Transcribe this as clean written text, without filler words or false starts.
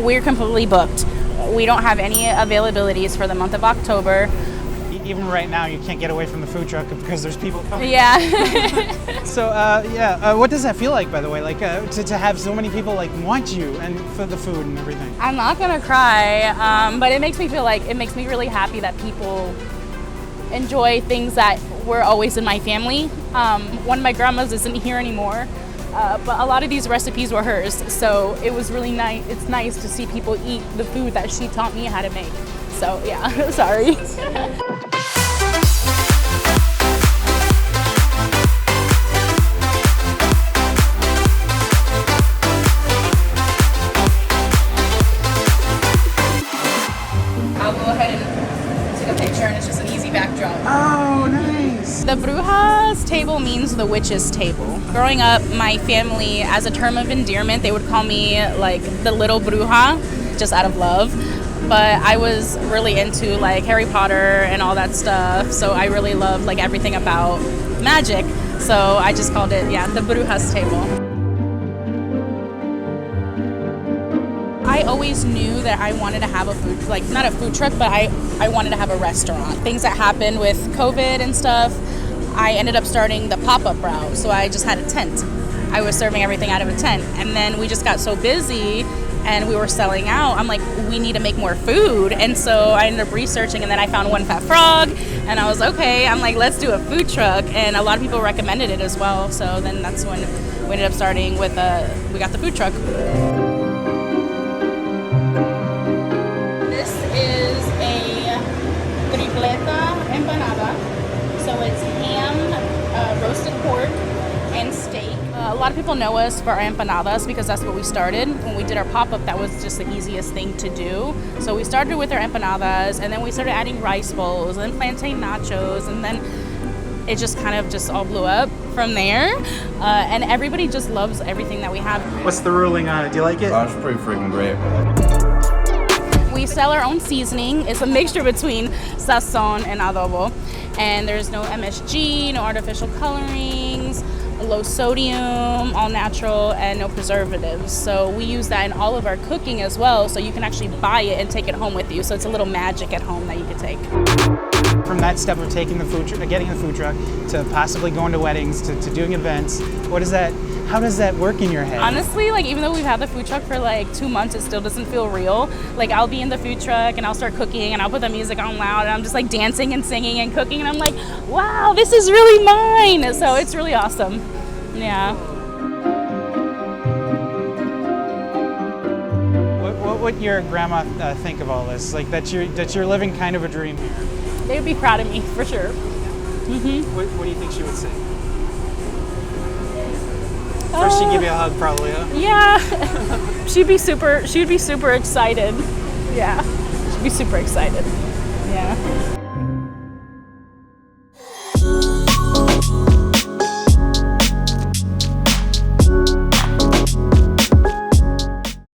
we're completely booked. We don't have any availabilities for the month of October. Even right now, you can't get away from the food truck because there's people coming. Yeah. So, what does that feel like, by the way? Like, to have so many people, like, want you and for the food and everything? I'm not gonna cry, but it makes me feel like, it makes me really happy that people enjoy things that were always in my family. One of my grandmas isn't here anymore, but a lot of these recipes were hers. So it was really nice. It's nice to see people eat the food that she taught me how to make. So yeah, sorry. I'll go ahead and take a picture, and it's just an easy backdrop. Oh, nice. The Brujas Table means the witch's table. Growing up, my family, as a term of endearment, they would call me like the little bruja, just out of love. But I was really into like Harry Potter and all that stuff, so I really loved like everything about magic. So I just called it, the Brujas Table. I always knew that I wanted to have a food, like not a food truck, but I wanted to have a restaurant. Things that happened with COVID and stuff, I ended up starting the pop-up route. So I just had a tent. I was serving everything out of a tent. And then we just got so busy and we were selling out. I'm like, we need to make more food. And so I ended up researching, and then I found One Fat Frog, and I was okay. I'm like, let's do a food truck. And a lot of people recommended it as well. So then that's when we ended up starting with, we got the food truck. This is a tripleta empanada. So it's ham, roasted pork, and steak. A lot of people know us for our empanadas because that's what we started. When we did our pop-up, that was just the easiest thing to do. So we started with our empanadas, and then we started adding rice bowls, and then plantain nachos, and then it just kind of just all blew up from there. And everybody just loves everything that we have. What's the ruling on it? Do you like it? Oh, it's pretty freaking great. We sell our own seasoning. It's a mixture between sazon and adobo. And there's no MSG, no artificial colorings, low sodium, all natural, and no preservatives. So we use that in all of our cooking as well, so you can actually buy it and take it home with you. So it's a little magic at home that you can take. From that step of taking the food, getting the food truck, to possibly going to weddings, to doing events, how does that work in your head? Honestly, like even though we've had the food truck for like 2 months, it still doesn't feel real. Like I'll be in the food truck and I'll start cooking and I'll put the music on loud and I'm just like dancing and singing and cooking, and I'm like, wow, this is really mine. So it's really awesome. Yeah. What would your grandma think of all this? Like that you're living kind of a dream here. They would be proud of me for sure. Mm-hmm. What do you think she would say? First, she'd give you a hug, probably, huh? Yeah. She'd be super excited. Yeah. She'd be super excited. Yeah.